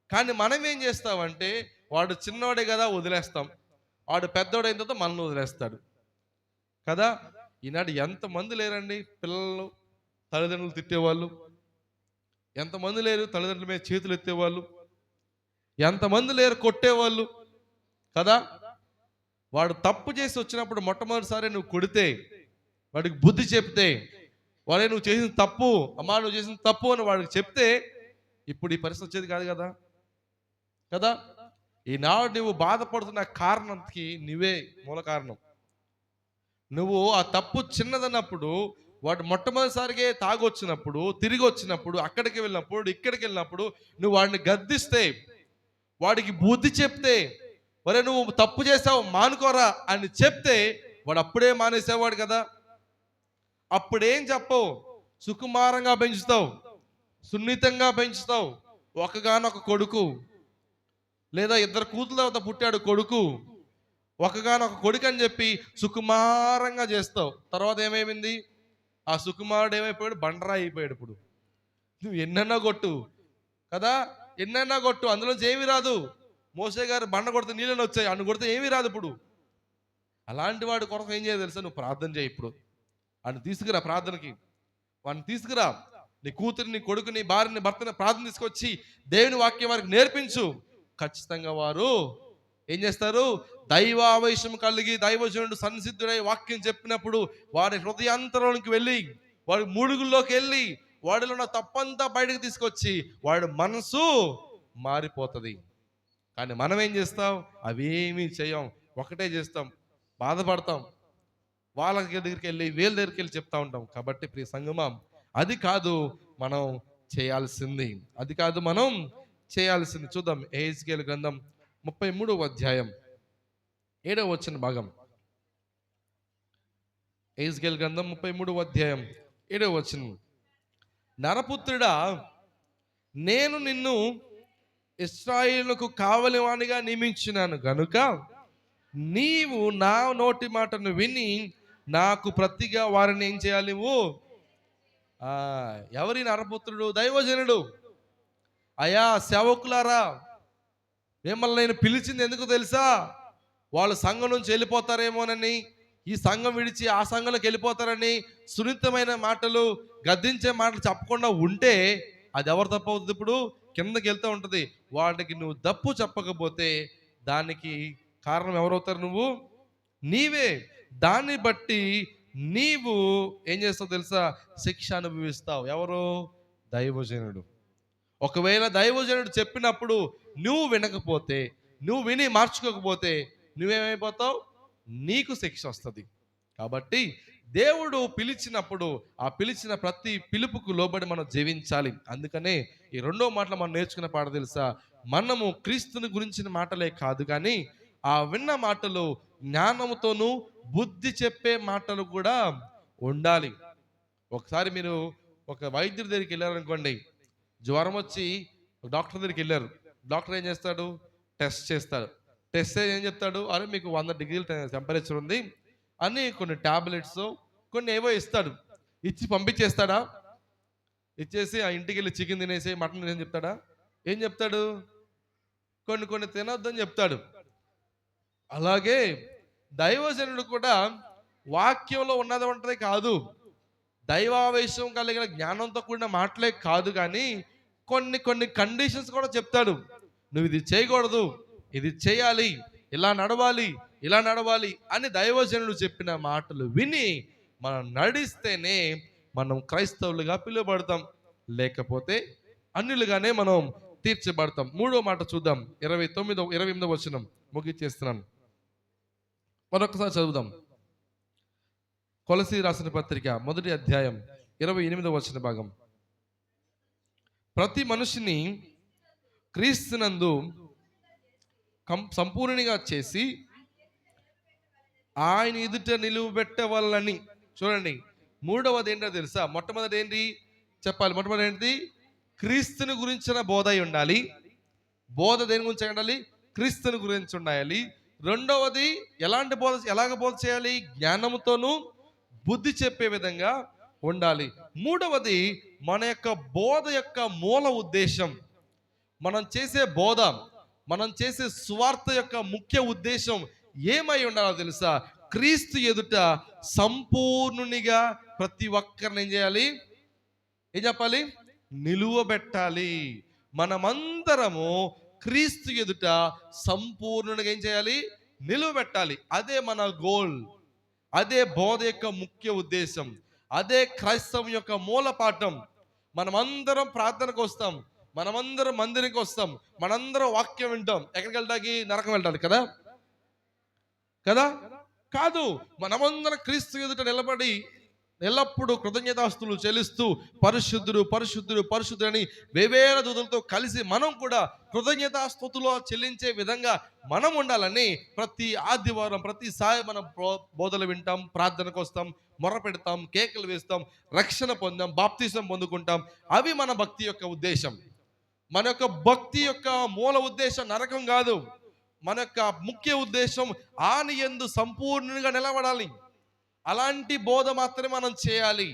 కానీ మనం ఏం చేస్తామంటే వాడు చిన్నవాడే కదా వదిలేస్తాం, వాడు పెద్దోడైన తర్వాత మనల్ని వదిలేస్తాడు కదా. ఈనాడు ఎంతమంది లేరండి పిల్లలు తల్లిదండ్రులు తిట్టేవాళ్ళు, ఎంతమంది లేరు తల్లిదండ్రుల మీద చేతులు ఎత్తేవాళ్ళు, ఎంతమంది లేరు కొట్టేవాళ్ళు కదా. వాడు తప్పు చేసి వచ్చినప్పుడు మొట్టమొదటిసారి నువ్వు కొడితే, వాడికి బుద్ధి చెప్తే, వాడే నువ్వు చేసిన తప్పు, అమ్మా నువ్వు చేసిన తప్పు అని వాడికి చెప్తే ఇప్పుడు ఈ పరిస్థితి వచ్చేది కాదు కదా కదా. ఈనాడు నువ్వు బాధపడుతున్న కారణంకి నువ్వే మూల కారణం. నువ్వు ఆ తప్పు చిన్నదన్నప్పుడు, వాడు మొట్టమొదటిసారిగా తాగొచ్చినప్పుడు, తిరిగి వచ్చినప్పుడు, అక్కడికి వెళ్ళినప్పుడు, ఇక్కడికి వెళ్ళినప్పుడు నువ్వు వాడిని గద్దిస్తే, వాడికి బుద్ధి చెప్తే, వరే నువ్వు తప్పు చేసావు మానుకోరా అని చెప్తే వాడు అప్పుడే మానేసేవాడు కదా. అప్పుడేం చెప్పవు, సుకుమారంగా పెంచుతావు, సున్నితంగా పెంచుతావు. ఒకగానొక కొడుకు లేదా ఇద్దరు కూతుళ్ళ పుట్టాడు కొడుకు, ఒకగానొక కొడుకు అని చెప్పి సుకుమారంగా చేస్తావు. తర్వాత ఏమైంది, ఆ సుకుమారుడు ఏమైపోయాడు, బండరాయి అయిపోయాడు. ఇప్పుడు నువ్వు ఎన్నెన్నో కొట్టు కదా, ఎన్నెన్నో కొట్టు, అందులోంచి ఏమీ రాదు. మోసే గారు బండ కొడితే నీళ్ళని వచ్చాయి, అన్ను కొడితే ఏమీ రాదు. ఇప్పుడు అలాంటి వాడి కొరకు ఏం చేయాలి తెలుసా, నువ్వు ప్రార్థన చేయి. ఇప్పుడు వాడిని తీసుకురా ప్రార్థనకి, వాడిని తీసుకురా, నీ కూతురిని, కొడుకుని, భార్యని, భర్తని ప్రార్థన తీసుకొచ్చి దేవుని వాక్యం వారికి నేర్పించు. ఖచ్చితంగా వారు ఏం చేస్తారు, దైవావేశం కలిగి దైవజనుడు సంసిద్ధుడై వాక్యం చెప్పినప్పుడు వారి హృదయాంతరంలోకి వెళ్ళి, వాడి మూడుగుల్లోకి వెళ్ళి, వాడిలో ఉన్న తప్పంతా బయటకు తీసుకొచ్చి వాడి మనసు మారిపోతుంది. కానీ మనం ఏం చేస్తాం, అవేమీ చేయం, ఒకటే చేస్తాం, బాధపడతాం, వాళ్ళ దగ్గరికి వెళ్ళి వీళ్ళ దగ్గరికి వెళ్ళి చెప్తా ఉంటాం. కాబట్టి ప్రియ సంగమా, అది కాదు మనం చేయాల్సింది, అది కాదు మనం చేయాల్సింది. చూద్దాం యెహెజ్కేలు గ్రంథం 33వ అధ్యాయం 7వ వచన భాగం. యెహెజ్కేలు గ్రంథం 33వ అధ్యాయం 7వ వచనం. నరపుత్రుడా, నేను నిన్ను ఇశ్రాయేలుకు కావలివానిగా నియమించినాను గనుక నీవు నా నోటి మాటను విని నాకు ప్రతిగా వారిని ఏం చేయాలి నువ్వు. ఎవరి నరపుత్రుడు, దైవజనుడు. అయా సేవకులారా, మిమ్మల్ని నేను పిలిచింది ఎందుకు తెలుసా, వాళ్ళు సంఘం నుంచి వెళ్ళిపోతారేమోనని, ఈ సంఘం విడిచి ఆ సంఘంలోకి వెళ్ళిపోతారని సున్నితమైన మాటలు, గద్దించే మాటలు చెప్పకుండా ఉంటే అది ఎవరు తప్పు అవుతుంది, ఇప్పుడు కిందకి వెళ్తూ ఉంటుంది. వాటికి నువ్వు తప్పు చెప్పకపోతే దానికి కారణం ఎవరవుతారు, నువ్వు, నీవే. దాన్ని బట్టి నీవు ఏం చేస్తావు తెలుసా, శిక్ష అనుభవిస్తావు. ఎవరు, దైవజనుడు. ఒకవేళ దైవజనుడు చెప్పినప్పుడు నువ్వు వినకపోతే, నువ్వు విని మార్చుకోకపోతే నువ్వేమైపోతావు, నీకు శిక్ష వస్తుంది. కాబట్టి దేవుడు పిలిచినప్పుడు ఆ పిలిచిన ప్రతి పిలుపుకు లోబడి మనం జీవించాలి. అందుకనే ఈ రెండో మాటలు మనం నేర్చుకున్న పాట తెలుసా, మనము క్రీస్తుని గురించిన మాటలే కాదు కానీ ఆ విన్న మాటలు జ్ఞానముతోనూ బుద్ధి చెప్పే మాటలు కూడా ఉండాలి. ఒకసారి మీరు ఒక వైద్యుడి దగ్గరికి వెళ్ళారనుకోండి, జ్వరం వచ్చి డాక్టర్ దగ్గరికి వెళ్ళారు. డాక్టర్ ఏం చేస్తాడు, టెస్ట్ చేస్తాడు. టెస్ట్ ఏం చెప్తాడు, అరే మీకు 100 డిగ్రీల టెంపరేచర్ ఉంది అని కొన్ని టాబ్లెట్స్ కొన్ని ఏవో ఇస్తాడు. ఇచ్చి పంపించేస్తాడా, ఇచ్చేసి ఆ ఇంటికి వెళ్ళి చికెన్ తినేసి మటన్ తినేసి చెప్తాడా, ఏం చెప్తాడు, కొన్ని తినొద్దని చెప్తాడు. అలాగే దైవజనుడు కూడా వాక్యంలో ఉన్నది ఉంటది కాదు, దైవావేశం కలిగిన జ్ఞానంతో కూడిన మాటలే కాదు కానీ కొన్ని కండిషన్స్ కూడా చెప్తాడు. నువ్వు ఇది చేయకూడదు, ఇది చేయాలి, ఇలా నడవాలి, ఇలా నడవాలి అని దైవజనులు చెప్పిన మాటలు విని మనం నడిస్తేనే మనం క్రైస్తవులుగా పిలువబడతాం, లేకపోతే అన్యులుగానే మనం తీర్చబడతాం. మూడో మాట చూద్దాం, 28వ వచనం ముగిచ్చేస్తున్నాను. మరొకసారి చదువుదాం. కొలసీ రాసిన పత్రిక 1వ అధ్యాయం 28వ వచన భాగం. ప్రతి మనిషిని క్రీస్తునందు సంపూర్ణంగా చేసి ఆయన ఎదుట నిలువబెట్టవాలని. చూడండి, మూడవది ఏంటో తెలుసా? మొట్టమొదటి ఏంటి చెప్పాలి? మొట్టమొదటి ఏంటి? క్రీస్తుని గురించిన బోధ అయి ఉండాలి. బోధ దేని గురించి ఉండాలి? క్రీస్తుని గురించి ఉండాలి. రెండవది ఎలాగ బోధ చేయాలి? జ్ఞానముతోనూ బుద్ధి చెప్పే విధంగా ఉండాలి. మూడవది మన యొక్క బోధ యొక్క మూల ఉద్దేశం. మనం చేసే బోధ, మనం చేసే సువార్త యొక్క ముఖ్య ఉద్దేశం ఏమై ఉండాలో తెలుసా? క్రీస్తు ఎదుట సంపూర్ణునిగా ప్రతి ఒక్కరిని ఏం చేయాలి? ఏం చెప్పాలి? నిలువబెట్టాలి. మనమందరము క్రీస్తు ఎదుట సంపూర్ణునిగా ఏం చేయాలి? నిలువబెట్టాలి. అదే మన గోల్, అదే బోధ యొక్క ముఖ్య ఉద్దేశం, అదే క్రైస్తవం యొక్క మూల పాఠం. మనమందరం ప్రార్థనకు వస్తాం, మనమందరం మందిరికి వస్తాం, మనందరం వాక్యం వింటాం. ఎక్కడికి వెళ్ళడానికి? నరకం వెళ్ళడానికి కదా? కదా కాదు. మనమందరం క్రీస్తు ఎదుట నిలబడి ఎల్లప్పుడూ కృతజ్ఞతాస్తులు చెల్లిస్తూ పరిశుద్ధుడు పరిశుద్ధుడు పరిశుద్ధుడు అని వేవేల దూతలతో కలిసి మనం కూడా కృతజ్ఞతాస్తుతులు చెల్లించే విధంగా మనం ఉండాలని ప్రతి ఆదివారం ప్రతిసారి మనం బోధలు వింటాం, ప్రార్థనకు వస్తాం, మొర్ర పెడతాం, కేకలు వేస్తాం, రక్షణ పొందాం, బాప్తిసం పొందుకుంటాం. అవి మన భక్తి యొక్క ఉద్దేశం. మన యొక్క భక్తి యొక్క మూల ఉద్దేశం నరకం కాదు. మన యొక్క ముఖ్య ఉద్దేశం ఆయన యందు సంపూర్ణంగా నిలబడాలి. అలాంటి బోధ మాత్రమే మనం చేయాలి.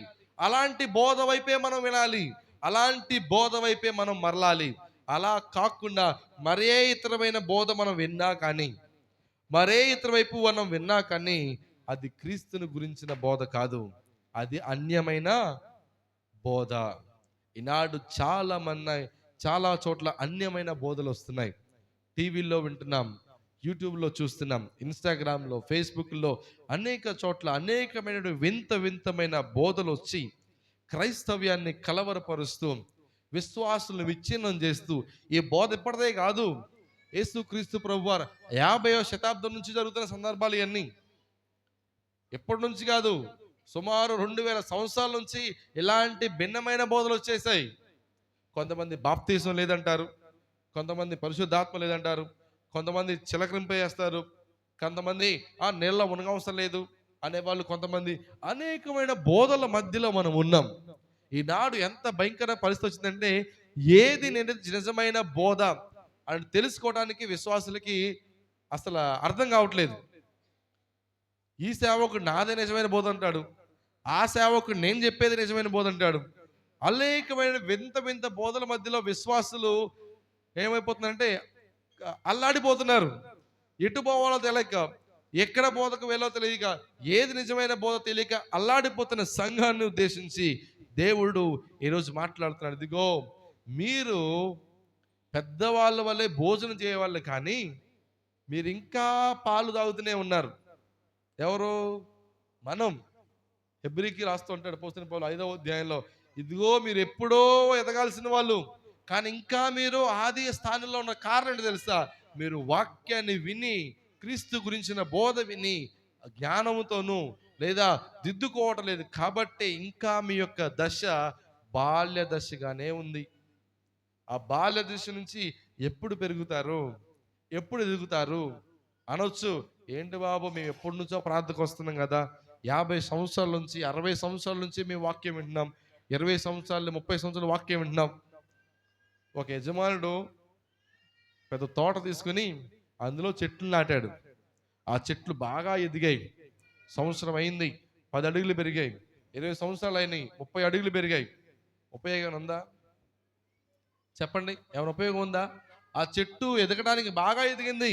అలాంటి బోధ వైపే మనం వినాలి. అలాంటి బోధ వైపే మనం మరలాలి. అలా కాకుండా మరే ఇతరమైన బోధ మనం విన్నా కానీ, మరే ఇతర వైపు మనం విన్నా కానీ అది క్రీస్తుని గురించిన బోధ కాదు, అది అన్యమైన బోధ. ఈనాడు చాలా చోట్ల అన్యమైన బోధలు వస్తున్నాయి. టీవీల్లో వింటున్నాం, యూట్యూబ్లో చూస్తున్నాం, ఇన్స్టాగ్రామ్లో, ఫేస్బుక్లో అనేక చోట్ల అనేకమైన వింతమైన బోధలు వచ్చి క్రైస్తవ్యాన్ని కలవరపరుస్తూ విశ్వాసులను విచ్ఛిన్నం చేస్తూ, ఈ బోధ ఎప్పటిదే కాదు, యేసుక్రీస్తు ప్రభువారు 50వ శతాబ్దం నుంచి జరుగుతున్న సందర్భాలు ఇవన్నీ. ఎప్పటి నుంచి కాదు, సుమారు 2000 సంవత్సరాల నుంచి ఇలాంటి భిన్నమైన బోధలు వచ్చేసాయి. కొంతమంది బాప్తీసం లేదంటారు, కొంతమంది పరిశుద్ధాత్మ లేదంటారు, కొంతమంది చిలకరింపేస్తారు, కొంతమంది నీళ్ళ మునగవసరం లేదు అనేవాళ్ళు, కొంతమంది అనేకమైన బోధల మధ్యలో మనం ఉన్నాం. ఈనాడు ఎంత భయంకర పరిస్థితి వచ్చిందంటే ఏది నిజమైన బోధ అని తెలుసుకోవడానికి విశ్వాసులకి అసలు అర్థం కావట్లేదు. ఈ సేవకుడు నాదే నిజమైన బోధ అంటాడు, ఆ సేవకుడు నేను చెప్పేది నిజమైన బోధ అంటాడు. అనేకమైన వింత బోధల మధ్యలో విశ్వాసులు ఏమైపోతుందంటే అల్లాడిపోతున్నారు. ఎటు పోవాలో తెలియక, ఎక్కడ బోధకు వెళ్ళో తెలియక, ఏది నిజమైన బోధ తెలియక అల్లాడిపోతున్న సంఘాన్ని ఉద్దేశించి దేవుడు ఈరోజు మాట్లాడుతున్నాడు. ఇదిగో, మీరు పెద్దవాళ్ళ వల్లే భోజనం చేయవాళ్ళు, కానీ మీరు ఇంకా పాలు తాగుతూనే ఉన్నారు. ఎవరు? మనం. హెబ్రీకి రాస్తూ ఉంటాడు అపోస్తలుడైన పౌలు 5వ అధ్యాయంలో, ఇదిగో మీరు ఎప్పుడో ఎదగాల్సిన వాళ్ళు, కానీ ఇంకా మీరు ఆది స్థానంలో ఉన్న కారణం ఏంటి తెలుసా? మీరు వాక్యాన్ని విని, క్రీస్తు గురించిన బోధ విని జ్ఞానముతోనూ లేదా దిద్దుకోవటం లేదు కాబట్టి ఇంకా మీ యొక్క దశ బాల్య దశగానే ఉంది. ఆ బాల్య దశ నుంచి ఎప్పుడు పెరుగుతారు, ఎప్పుడు ఎదుగుతారు అనొచ్చు. ఏంటి బాబు, మేము ఎప్పటి నుంచో ప్రార్థనకు వస్తున్నాం కదా, 50 సంవత్సరాల నుంచి 60 సంవత్సరాల నుంచి మేము వాక్యం వింటున్నాం, 20 సంవత్సరాలు 30 సంవత్సరాలు వాక్యం వింటున్నాం. ఒక యజమానుడు పెద్ద తోట తీసుకుని అందులో చెట్లు నాటాడు. ఆ చెట్లు బాగా ఎదిగాయి. సంవత్సరం అయింది, 10 అడుగులు పెరిగాయి. 20 సంవత్సరాలు అయినాయి, 30 అడుగులు పెరిగాయి. ఉపయోగం ఉందా చెప్పండి? ఏమైనా ఉపయోగం ఉందా? ఆ చెట్టు ఎదగడానికి బాగా ఎదిగింది,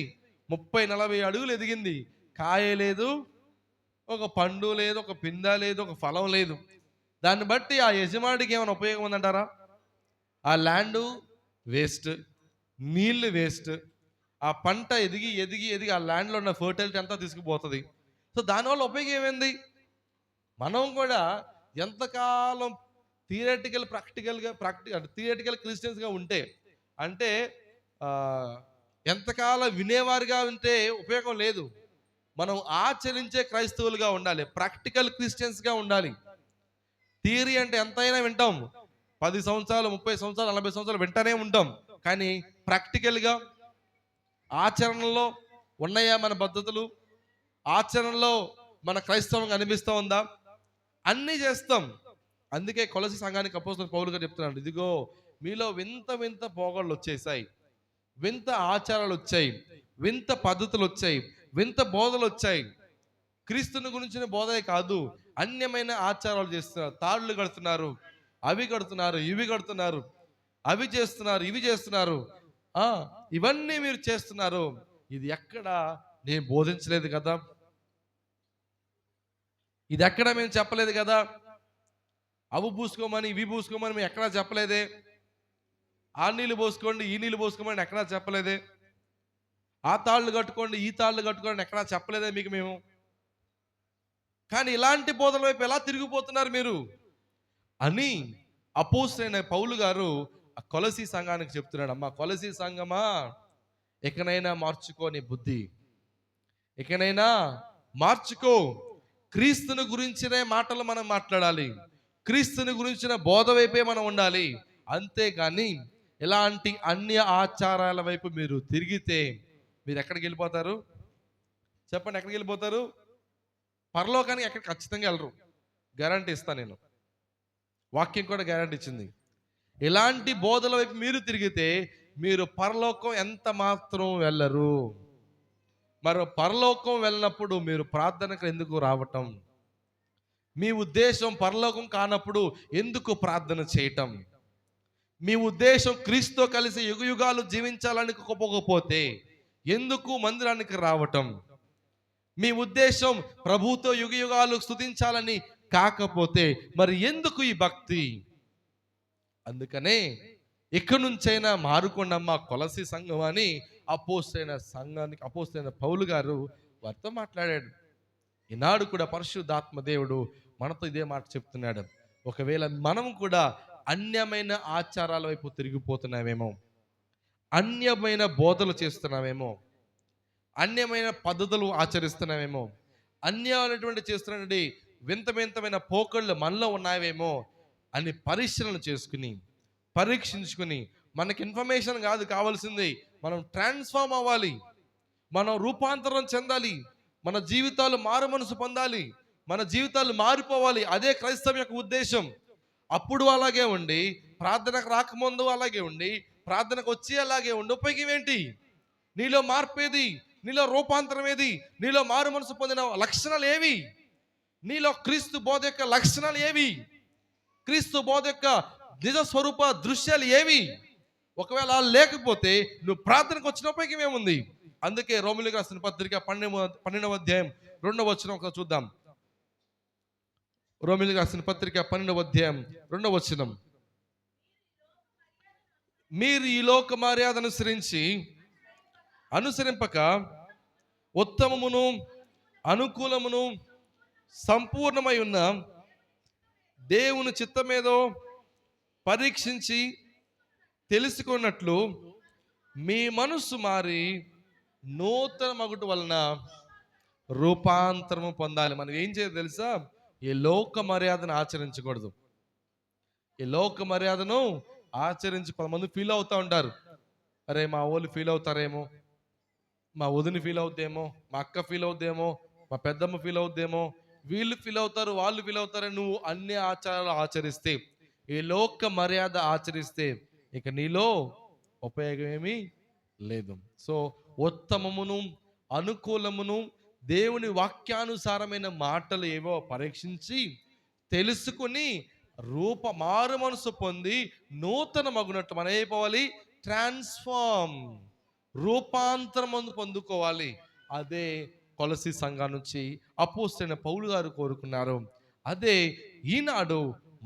30-40 అడుగులు ఎదిగింది. కాయ లేదు, ఒక పండు లేదు, ఒక పింద లేదు, ఒక ఫలం లేదు. దాన్ని బట్టి ఆ యజమానికి ఏమైనా ఉపయోగం ఉందంటారా? ఆ ల్యాండ్ వేస్ట్, నీళ్ళు వేస్ట్, ఆ పంట ఎదిగి ఎదిగి ఎదిగి ఆ ల్యాండ్లో ఉన్న ఫర్టిలిటీ అంతా తీసుకుపోతుంది. సో దానివల్ల ఉపయోగం ఏమైంది? మనం కూడా ఎంతకాలం థియరటికల్ క్రిస్టియన్స్గా ఉంటే, అంటే ఆ, ఎంతకాలం వినేవారుగా ఉంటే ఉపయోగం లేదు. మనం ఆచరించే క్రైస్తవులుగా ఉండాలి, ప్రాక్టికల్ క్రిస్టియన్స్గా ఉండాలి. థియరీ అంటే ఎంతైనా వింటాం, 10 సంవత్సరాలు 30 సంవత్సరాలు 40 సంవత్సరాలు వింటానే ఉంటాం. కానీ ప్రాక్టికల్గా ఆచరణలో ఉన్నాయా మన పద్ధతులు? ఆచరణలో మన క్రైస్తవం కనిపిస్తూ ఉందా? అన్నీ చేస్తాం. అందుకే కొలసి సంఘానికి అపోస్తలుడు పౌలు గారు చెప్తున్నాడు, ఇదిగో మీలో వింత వింత పోగళ్ళు వచ్చేసాయి, వింత ఆచారాలు వచ్చాయి, వింత పద్ధతులు వచ్చాయి, వింత బోధలు వచ్చాయి. క్రీస్తుని గురించిన బోధనే కాదు, అన్యమైన ఆచారాలు చేస్తున్నారు. తాళ్ళు కడుతున్నారు, అవి కడుతున్నారు, ఇవి కడుతున్నారు, అవి చేస్తున్నారు, ఇవి చేస్తున్నారు. ఇవన్నీ మీరు చేస్తున్నారు. ఇది ఎక్కడ నేను బోధించలేదు కదా, ఇది ఎక్కడ మేము చెప్పలేదు కదా, అవి పూసుకోమని ఇవి పూసుకోమని మేము ఎక్కడా చెప్పలేదే, ఆ నీళ్ళు పోసుకోండి ఈ నీళ్ళు పోసుకోమని ఎక్కడా చెప్పలేదే, ఆ తాళ్ళు కట్టుకోండి ఈ తాళ్ళు కట్టుకోండి ఎక్కడా చెప్పలేదే మీకు మేము. కానీ ఇలాంటి బోధల వైపు ఎలా తిరిగిపోతున్నారు మీరు అని అపోస్తలుడైన పౌలు గారు ఆ కొలసీ సంఘానికి చెప్తున్నాడు. అమ్మా కొలసీ సంఘమా, ఎక్కడైనా మార్చుకో నీ బుద్ధి, ఎక్కడైనా మార్చుకో. క్రీస్తుని గురించిన మాటలు మనం మాట్లాడాలి, క్రీస్తుని గురించిన బోధ వైపే మనం ఉండాలి. అంతేగాని ఇలాంటి అన్య ఆచారాల వైపు మీరు తిరిగితే మీరు ఎక్కడికి వెళ్ళిపోతారు చెప్పండి? ఎక్కడికి వెళ్ళిపోతారు? పరలోకానికి ఎక్కడ ఖచ్చితంగా వెళ్ళరు, గ్యారంటీ ఇస్తాను నేను. వాక్యం కూడా గ్యారంటీ ఇచ్చింది. ఇలాంటి బోధల వైపు మీరు తిరిగితే మీరు పరలోకం ఎంత మాత్రం వెళ్ళరు. మరి పరలోకం వెళ్ళినప్పుడు మీరు ప్రార్థనకు ఎందుకు రావటం? మీ ఉద్దేశం పరలోకం కానప్పుడు ఎందుకు ప్రార్థన చేయటం? మీ ఉద్దేశం క్రీస్తుతో కలిసి యుగయుగాలు జీవించాలనుకోకపోతే ఎందుకు మందిరానికి రావటం? మీ ఉద్దేశం ప్రభుతో యుగయుగాలు స్తుతించాలని కాకపోతే మరి ఎందుకు ఈ భక్తి? అందుకనే ఇక్కడి నుంచైనా మారుకోండమ్మా కొలసి సంఘం అని అపోస్తలుడైన పౌలు గారు వారితో మాట్లాడాడు. ఈనాడు కూడా పరిశుద్ధాత్మ దేవుడు మనతో ఇదే మాట చెప్తున్నాడు. ఒకవేళ మనం కూడా అన్యమైన ఆచారాల వైపు తిరిగిపోతున్నామేమో, అన్యమైన బోధలు చేస్తున్నామేమో, అన్యమైన పద్ధతులు ఆచరిస్తున్నామేమో, అన్యమైనటువంటి చేస్తున్నటువంటి వింత వింతమైన పోకళ్ళు మనలో ఉన్నాయేమో అని పరీక్షించుకుని మనకి ఇన్ఫర్మేషన్ కాదు కావాల్సింది, మనం ట్రాన్స్ఫార్మ్ అవ్వాలి, మనం రూపాంతరం చెందాలి, మన జీవితాలు మారు మనసు పొందాలి, మన జీవితాలు మారిపోవాలి. అదే క్రైస్తవం యొక్క ఉద్దేశం. అప్పుడు అలాగే ఉండి, ప్రార్థనకు రాకముందు అలాగే ఉండి, ప్రార్థనకు వచ్చి అలాగే ఉండి ఉపయోగం ఏంటి? నీలో మార్పేది, నీలో రూపాంతరం ఏది, నీలో మారు మనసు పొందిన లక్షణాలు ఏవి, నీలో క్రీస్తు బోధ యొక్క లక్షణాలు ఏవి, క్రీస్తు బోధ యొక్క నిజ స్వరూప దృశ్యాలు ఏవి? ఒకవేళ లేకపోతే నువ్వు ప్రార్థనకు వచ్చిన ఉపయోగం ఏముంది? అందుకే రోమిలికి రాసిన పత్రిక 12వ అధ్యాయం 2వ వచనం ఒకసారి చూద్దాం. రోమిలికి రాసిన పత్రిక 12వ అధ్యాయం 2వ వచనం. మీరు ఈ లోక మర్యాద అనుసరింపక ఉత్తమమును అనుకూలమును సంపూర్ణమై ఉన్న దేవుని చిత్తమేదో పరీక్షించి తెలుసుకున్నట్లు మీ మనస్సు మారి నూతన మగుట వలన రూపాంతరము పొందాలి. మనం ఏం చేయాలి తెలుసా? ఈ లోక మర్యాదను ఆచరించకూడదు. ఈ లోక మర్యాదను ఆచరించి కొంతమంది ఫీల్ అవుతూ ఉంటారు, అరే మా వాళ్ళు ఫీల్ అవుతారేమో, మా వదిన ఫీల్ అవుద్దేమో, మా అక్క ఫీల్ అవుద్దేమో, మా పెద్దమ్మ ఫీల్ అవుద్దేమో, వీళ్ళు ఫీల్ అవుతారు, వాళ్ళు ఫీల్ అవుతారని నువ్వు అన్ని ఆచారాలు ఆచరిస్తే, ఈ లోక మర్యాద ఆచరిస్తే ఇక నీలో ఉపయోగం ఏమీ లేదు. సో ఉత్తమమును అనుకూలమును దేవుని వాక్యానుసారమైన మాటలు ఏవో పరీక్షించి తెలుసుకుని మారు మనసు పొంది నూతన మగునట్టు మనం అయిపోవాలి, ట్రాన్స్ఫార్మ్, రూపాంతరం పొందుకోవాలి. అదే కొలసి సంఘం నుంచి అపోస్తలుడైన పౌలు గారు కోరుకున్నారు. అదే ఈనాడు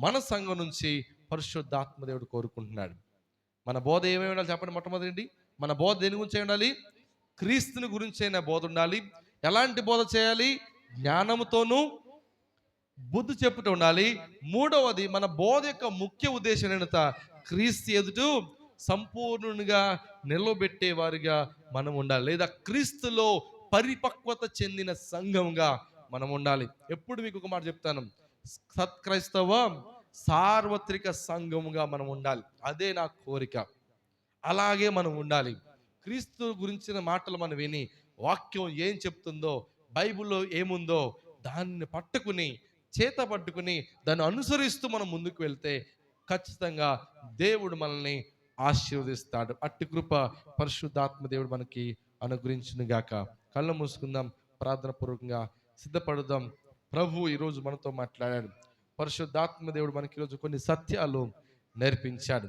మన సంఘం నుంచి పరిశుద్ధాత్మ దేవుడు కోరుకుంటున్నాడు. మన బోధ ఏమేమి ఉండాలి చెప్పండి? మొట్టమొదటి మన బోధ దేని గురించి ఉండాలి? క్రీస్తుని గురించైన బోధ ఉండాలి. ఎలాంటి బోధ చేయాలి? జ్ఞానముతోనూ బుద్ధి చెప్పుతూ ఉండాలి. మూడవది, మన బోధ యొక్క ముఖ్య ఉద్దేశం ఏంటంటే క్రీస్తు ఎదుట సంపూర్ణునిగా నిలబెట్టే వారిగా మనం ఉండాలి, లేదా క్రీస్తులో పరిపక్వత చెందిన సంఘంగా మనం ఉండాలి. ఎప్పుడు మీకు ఒక మాట చెప్తాను, సత్క్రైస్తవ సార్వత్రిక సంఘముగా మనం ఉండాలి. అదే నా కోరిక. అలాగే మనం ఉండాలి. క్రీస్తు గురించిన మాటలు మనం విని, వాక్యం ఏం చెప్తుందో, బైబిల్లో ఏముందో దాన్ని పట్టుకుని, చేత పట్టుకుని దాన్ని అనుసరిస్తూ మనం ముందుకు వెళ్తే ఖచ్చితంగా దేవుడు మనల్ని ఆశీర్వదిస్తాడు. అట్టి కృప పరిశుద్ధాత్మ దేవుడు మనకి అనుగ్రహించును గాక. కళ్ళు మూసుకుందాం, ప్రార్థన పూర్వకంగా సిద్ధపడుదాం. ప్రభు ఈరోజు మనతో మాట్లాడాడు. పరిశుద్ధాత్మ దేవుడు మనకి ఈరోజు కొన్ని సత్యాలు నేర్పించాడు.